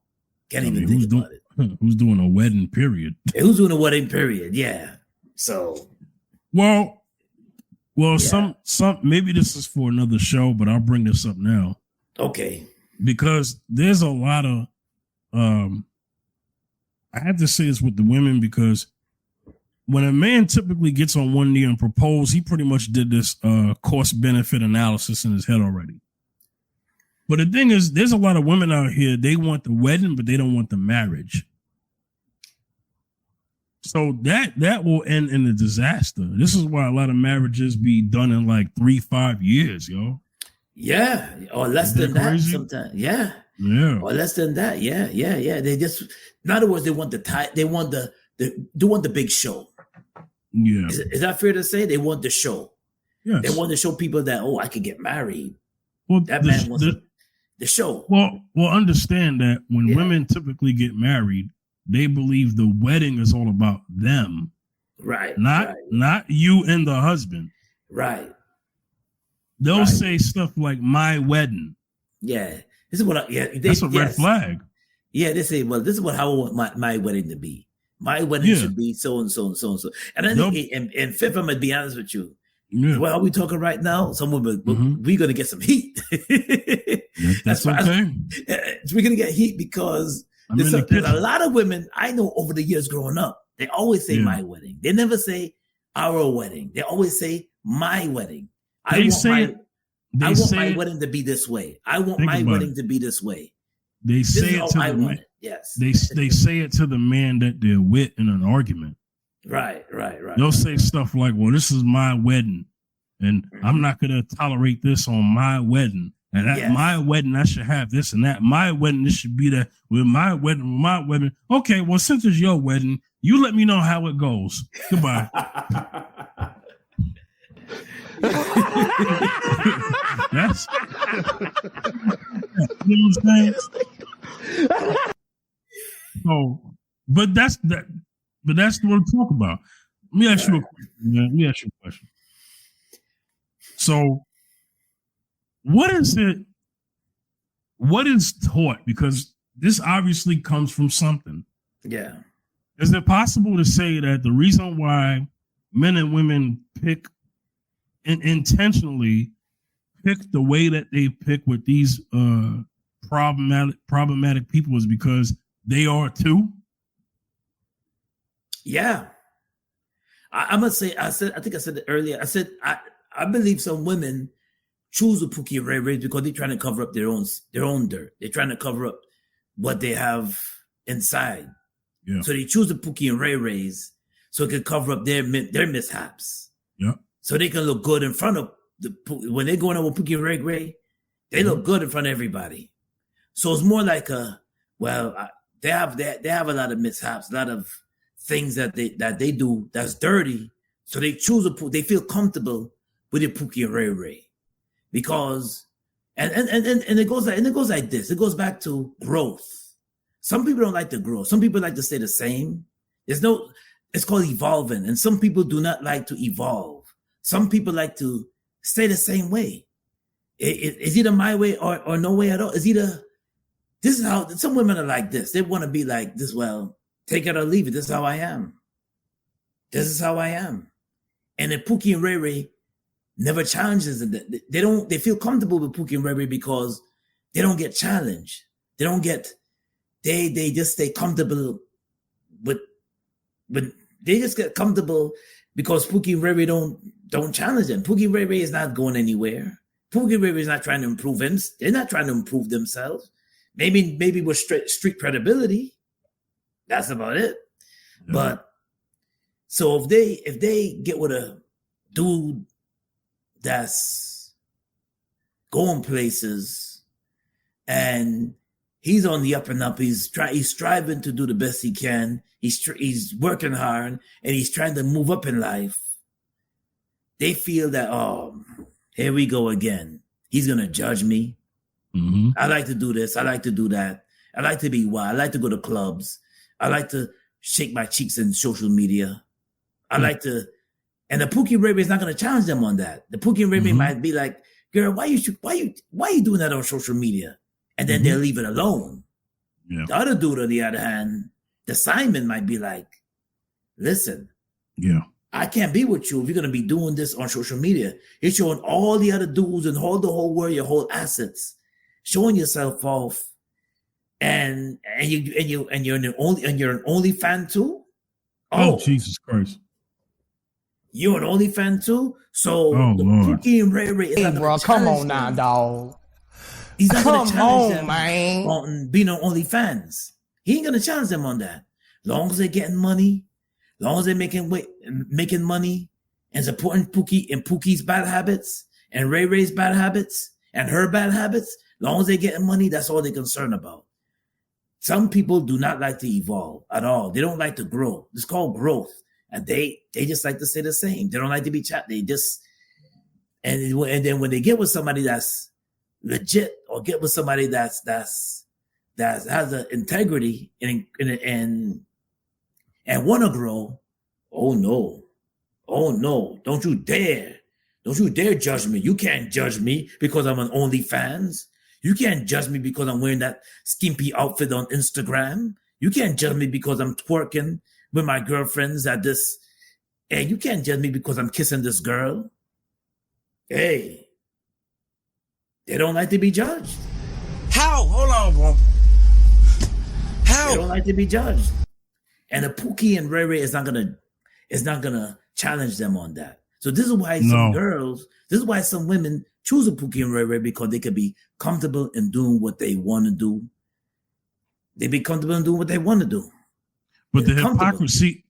Can't even think about it. Who's doing a wedding period? Who's doing a wedding period? Yeah. So. Well, yeah. some maybe this is for another show, but I'll bring this up now. Okay. Because there's a lot of I have to say this with the women, because when a man typically gets on one knee and propose, he pretty much did this cost benefit analysis in his head already. But the thing is, there's a lot of women out here, they want the wedding, but they don't want the marriage. So that will end in a disaster. This is why a lot of marriages be done in like 3-5 years, yo. Yeah, or less than that sometimes. Yeah. Or less than that. Yeah. They just, in other words, they want the big show. Yeah. Is that fair to say? They want the show. Yes. They want to show people that, oh, I could get married. Well, that man wants the show. Well, understand that when women typically get married, they believe the wedding is all about them. Right. Not you and the husband. Right. They'll say stuff like "my wedding." Yeah. This is what that's a red flag. Yeah, they say, well, this is how I want my wedding to be. My wedding should be so and so and so and so. And I think, and fifth, I'm gonna be honest with you. Yeah. Well, are we talking right now? We're gonna get some heat. That's okay. We're gonna get heat because there's a lot of women I know over the years growing up. They always say my wedding. They never say our wedding. They always say my wedding. I want my wedding to be this way. I want my wedding to be this way. They say it to the man. Yes. They say it to the man that they're with in an argument. Right. They'll say stuff like, well, this is my wedding, and I'm not going to tolerate this on my wedding. And at my wedding, I should have this and that. My wedding, this should be that. With my wedding. Okay, well, since it's your wedding, you let me know how it goes. Goodbye. That's you know what I'm saying? So, but that's what I'm talking about. Let me ask you a question, man. Let me ask you a question. So, what is taught? Because this obviously comes from something. Yeah. Is it possible to say that the reason why men and women pick and intentionally pick the way that they pick with these problematic people is because they are too? Yeah. I must say, I think I said it earlier. I said, I believe some women choose a Pookie and Ray Ray because they're trying to cover up their own dirt. They're trying to cover up what they have inside. Yeah. So they choose the Pookie and Ray Rays so it can cover up their mishaps. Yeah. So they can look good in front of when they're going on with Pookie and Ray Ray, they look good in front of everybody. So it's more like they have a lot of mishaps, a lot of things that they do that's dirty. So they choose they feel comfortable with the Pookie and Ray Ray because And it goes like this. It goes back to growth. Some people don't like to grow. Some people like to stay the same. It's called evolving. And some people do not like to evolve. Some people like to stay the same way. It's either my way or no way at all. This is how some women are like this. They want to be like this. Well, take it or leave it. This is how I am. This is how I am. And then Pookie and Ray Ray never challenges them. They feel comfortable with Pookie and Ray Ray because they don't get challenged. They just stay comfortable but they just get comfortable because Pookie and Ray Ray don't challenge them. Pookie and Ray Ray is not going anywhere. Pookie and Ray Ray is not trying to improve him. They're not trying to improve themselves. Maybe with street credibility. That's about it. Yeah. But so if they get with a dude that's going places and he's on the up and up, he's striving to do the best he can. He's working hard and he's trying to move up in life. They feel that, oh, here we go again. He's going to judge me. Mm-hmm. I like to do this. I like to do that. I like to be wild. I like to go to clubs. I like to shake my cheeks in social media. I like to, and the Pookie Ray Ray is not going to challenge them on that. The Pookie Ray Ray might be like, girl, why you doing that on social media? And then they'll leave it alone. Yeah. The other dude, on the other hand, the Simon might be like, listen, I can't be with you if you're going to be doing this on social media. You're showing all the other dudes and all the whole world your whole assets, showing yourself off, and you're an only fan too. Oh, Jesus Christ! You're an only fan too. So Pookie and Ray Ray. Hey, bro, come on now, dog. He's not going to challenge them man. on being on OnlyFans. He ain't going to challenge them on that. Long as they're getting money, long as they're making money and supporting Pookie and Pookie's bad habits and Ray Ray's bad habits and her bad habits, long as they're getting money, that's all they're concerned about. Some people do not like to evolve at all. They don't like to grow. It's called growth. And they just like to stay the same. They don't like to be chat. They just, and then when they get with somebody that's legit or get with somebody that has an integrity and want to grow, oh no, don't you dare judge me. You can't judge me because I'm on OnlyFans. You can't judge me because I'm wearing that skimpy outfit on Instagram. You can't judge me because I'm twerking with my girlfriends at this. Hey, you can't judge me because I'm kissing this girl. Hey, they don't like to be judged. How? Hold on, bro. How? They don't like to be judged. And a Pookie and Ray Ray is not gonna challenge them on that. So this is why some women choose a Pookie and Ray Ray, because they could be comfortable in doing what they want to do. They be comfortable in doing what they want to do. But the hypocrisy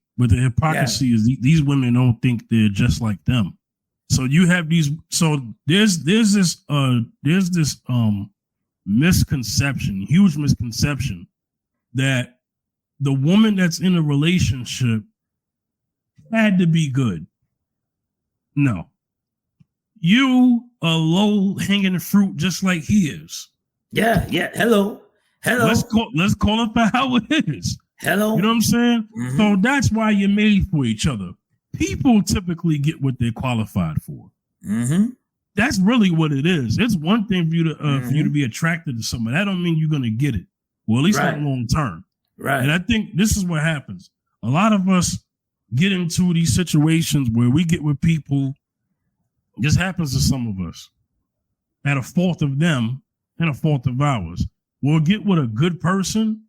is these women don't think they're just like them. So you have these. So there's this misconception, huge misconception, that the woman that's in a relationship had to be good. No, you are low hanging fruit just like he is. Yeah. Hello. Let's call it for how it is. Hello. You know what I'm saying? Mm-hmm. So that's why you're made for each other. People typically get what they're qualified for. Mm-hmm. That's really what it is. It's one thing for you to be attracted to someone. That don't mean you're going to get it. Well, at least not long term. Right. And I think this is what happens. A lot of us get into these situations where we get with people. This happens to some of us at a fault of them and a fault of ours. We'll get with a good person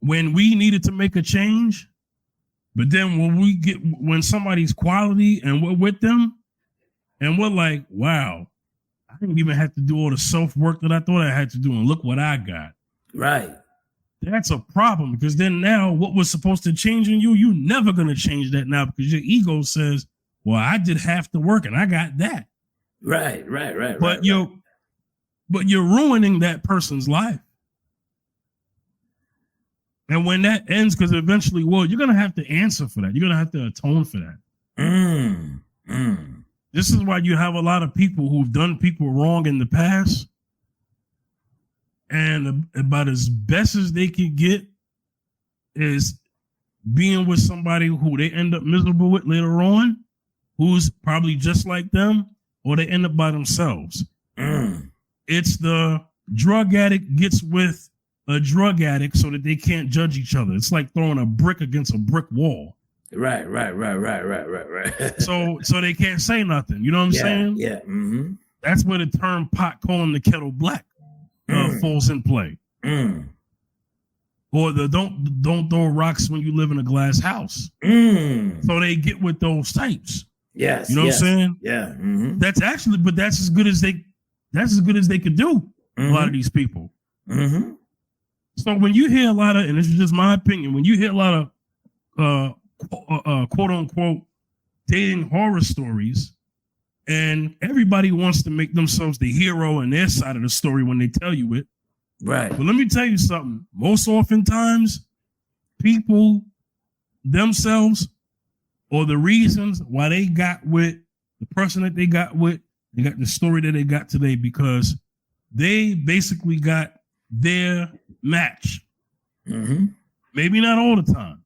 when we needed to make a change. But then when somebody's quality and we're with them and we're like, wow, I didn't even have to do all the self-work that I thought I had to do. And look what I got. Right. That's a problem, because then now what was supposed to change in you, you're never going to change that now, because your ego says, well, I did half the work and I got that. Right. But you're ruining that person's life. And when that ends, because eventually, you're going to have to answer for that. You're going to have to atone for that. This is why you have a lot of people who've done people wrong in the past, and about as best as they can get is being with somebody who they end up miserable with later on, who's probably just like them, or they end up by themselves. It's the drug addict gets with a drug addict so that they can't judge each other. It's like throwing a brick against a brick wall. Right. So they can't say nothing. You know what I'm saying? Yeah. Mm-hmm. That's where the term pot calling the kettle black falls in play. Or the don't throw rocks when you live in a glass house. So they get with those types. Yes. You know what I'm saying? Yeah. Mm-hmm. That's as good as they could do. A lot of these people. Mm-hmm. So when you hear a lot of, and this is just my opinion, when you hear a lot of quote unquote dating horror stories, and everybody wants to make themselves the hero in their side of the story when they tell you it. Right. But let me tell you something. Most oftentimes, people themselves or the reasons why they got with the person that they got with, they got the story that they got today because they basically got their match. Mm-hmm. Maybe not all the time.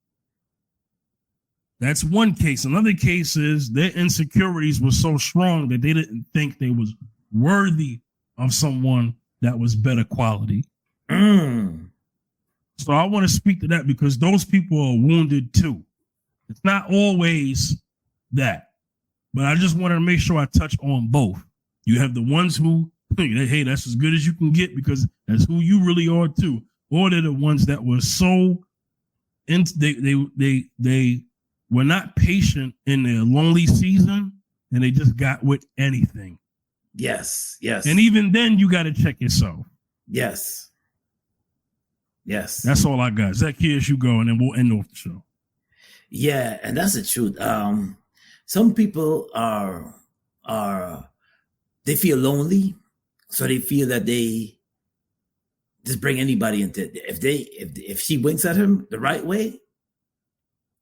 That's one case. Another case is their insecurities were so strong that they didn't think they was worthy of someone that was better quality. So I want to speak to that because those people are wounded too. It's not always that, but I just wanted to make sure I touch on both. You have the ones who, hey, that's as good as you can get because that's who you really are too. Or they're the ones that were so, they were not patient in their lonely season and they just got with anything. Yes. And even then you got to check yourself. Yes. That's all I got. Zacchaeus, you go and then we'll end off the show. Yeah, and that's the truth. Some people they feel lonely, so they feel that they just bring anybody into it. If she winks at him the right way,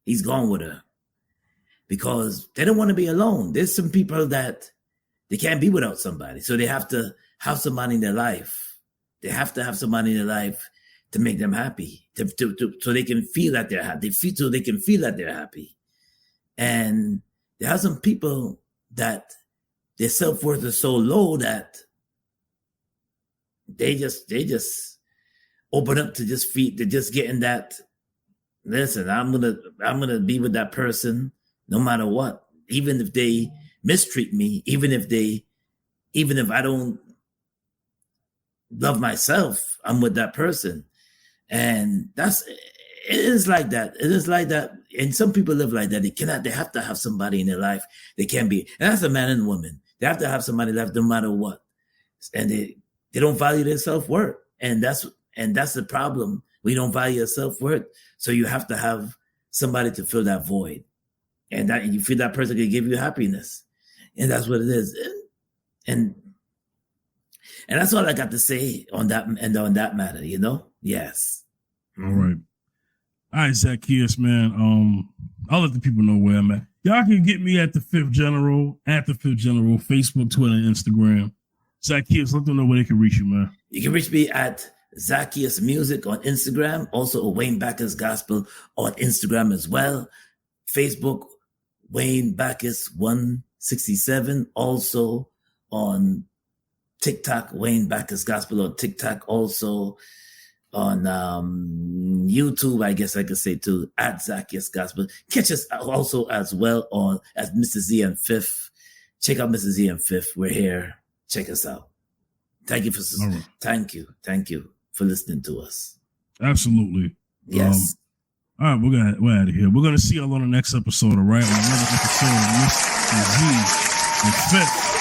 he's gone with her because they don't want to be alone. There's some people that they can't be without somebody, so they have to have somebody in their life. They have to have somebody in their life to make them happy, so they can feel that they're happy. So they can feel that they're happy. And there are some people that their self-worth is so low that they just open up to just getting that. Listen, I'm gonna be with that person no matter what, even if they mistreat me, even if I don't love myself, I'm with that person. And it is like that. It is like that. And some people live like that. They have to have somebody in their life. They can't be, and that's a man and woman. They have to have somebody left no matter what. And they don't value their self-worth. And that's the problem. We don't value our self-worth. So you have to have somebody to fill that void. And you feel that person can give you happiness. And that's what it is. And that's all I got to say on that and on that matter, you know? Yes. All right. All right, Zacchaeus, man. I'll let the people know where I'm at. Y'all can get me at the Fifth General, Facebook, Twitter, and Instagram. Zacchaeus, let them know where they can reach you, man. You can reach me at Zacchaeus Music on Instagram, also Wayne Backus Gospel on Instagram as well. Facebook, Wayne Backus 167, also on TikTok, Wayne Backus Gospel on TikTok, also on YouTube, I guess I could say too, at Zacchaeus Gospel. Catch us also as well on as Mr. Z and Fifth. Check out Mr. Z and Fifth. We're here. Check us out. Thank you thank you for listening to us. Absolutely. Yes. All right, we're out of here. We're gonna see y'all on the next episode, all right? On another episode of Mr. Z and Fifth.